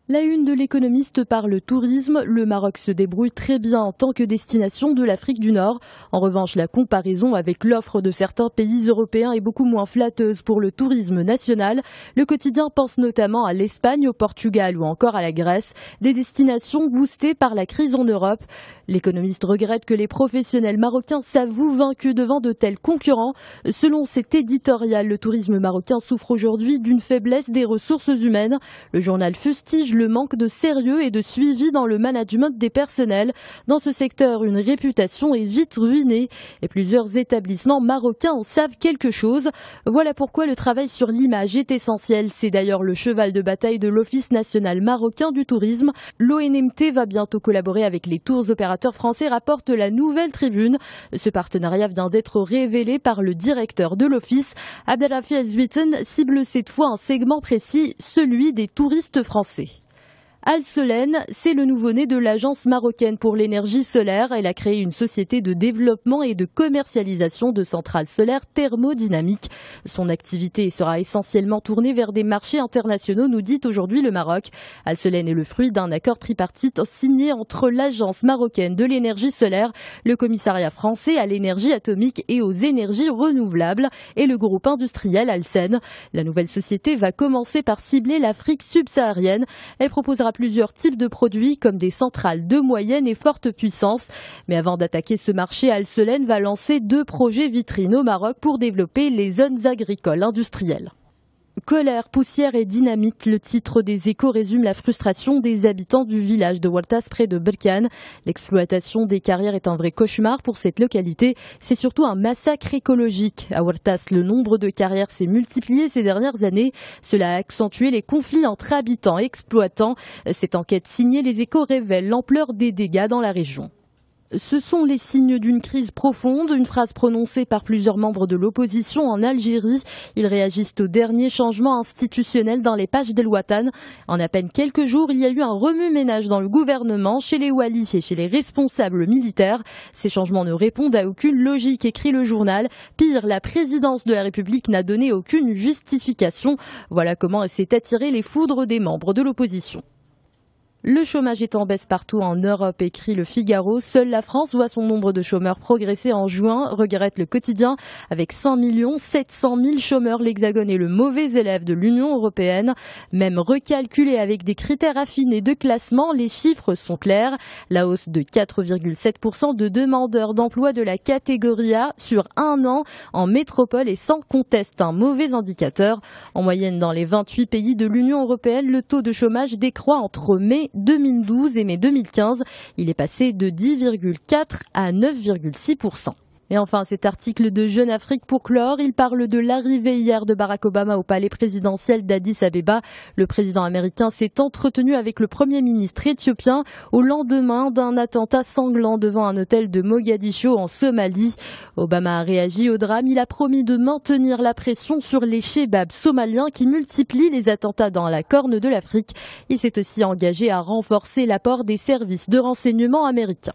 La une de l'Économiste parle tourisme. Le Maroc se débrouille très bien en tant que destination de l'Afrique du Nord. En revanche, la comparaison avec l'offre de certains pays européens est beaucoup moins flatteuse pour le tourisme national. Le quotidien pense notamment à l'Espagne, au Portugal ou encore à la Grèce, des destinations boostées par la crise en Europe. L'Économiste regrette que les professionnels marocains s'avouent vaincus devant de tels concurrents. Selon cet éditorial, le tourisme marocain souffre aujourd'hui d'une faiblesse des ressources humaines. Le journal fustige le manque de sérieux et de suivi dans le management des personnels. Dans ce secteur, une réputation est vite ruinée et plusieurs établissements marocains en savent quelque chose. Voilà pourquoi le travail sur l'image est essentiel. C'est d'ailleurs le cheval de bataille de l'Office national marocain du tourisme. L'ONMT va bientôt collaborer avec les tours opérateurs français, rapporte la Nouvelle Tribune. Ce partenariat vient d'être révélé par le directeur de l'Office. Abdelrafi Azouiten cible cette fois un segment précis, celui des touristes français. Al Solen, c'est le nouveau-né de l'Agence marocaine pour l'énergie solaire. Elle a créé une société de développement et de commercialisation de centrales solaires thermodynamiques. Son activité sera essentiellement tournée vers des marchés internationaux, nous dit aujourd'hui le Maroc. Al Solen est le fruit d'un accord tripartite signé entre l'Agence marocaine de l'énergie solaire, le commissariat français à l'énergie atomique et aux énergies renouvelables et le groupe industriel Alsen. La nouvelle société va commencer par cibler l'Afrique subsaharienne. Elle proposera plusieurs types de produits comme des centrales de moyenne et forte puissance. Mais avant d'attaquer ce marché, Al Solen va lancer 2 projets vitrines au Maroc pour développer les zones agricoles industrielles. Colère, poussière et dynamite, le titre des Échos résume la frustration des habitants du village de Ouartas près de Berkane. L'exploitation des carrières est un vrai cauchemar pour cette localité. C'est surtout un massacre écologique. À Ouartas, le nombre de carrières s'est multiplié ces dernières années. Cela a accentué les conflits entre habitants et exploitants. Cette enquête signée Les Échos révèle l'ampleur des dégâts dans la région. Ce sont les signes d'une crise profonde, une phrase prononcée par plusieurs membres de l'opposition en Algérie. Ils réagissent aux derniers changements institutionnels dans les pages d'El Watan. En à peine quelques jours, il y a eu un remue-ménage dans le gouvernement, chez les Walis et chez les responsables militaires. Ces changements ne répondent à aucune logique, écrit le journal. Pire, la présidence de la République n'a donné aucune justification. Voilà comment s'est attiré les foudres des membres de l'opposition. Le chômage est en baisse partout en Europe, écrit le Figaro. Seule la France voit son nombre de chômeurs progresser en juin, regrette le quotidien. Avec 5 700 000 chômeurs, l'Hexagone est le mauvais élève de l'Union européenne. Même recalculé avec des critères affinés de classement, les chiffres sont clairs. La hausse de 4,7% de demandeurs d'emploi de la catégorie A sur un an en métropole est sans conteste un mauvais indicateur. En moyenne, dans les 28 pays de l'Union européenne, le taux de chômage décroît entre mai 2012 et mai 2015. Il est passé de 10,4 à 9,6%. Et enfin, cet article de Jeune Afrique pour clore, il parle de l'arrivée hier de Barack Obama au palais présidentiel d'Addis Abeba. Le président américain s'est entretenu avec le premier ministre éthiopien au lendemain d'un attentat sanglant devant un hôtel de Mogadiscio en Somalie. Obama a réagi au drame. Il a promis de maintenir la pression sur les chebabs somaliens qui multiplient les attentats dans la Corne de l'Afrique. Il s'est aussi engagé à renforcer l'apport des services de renseignement américains.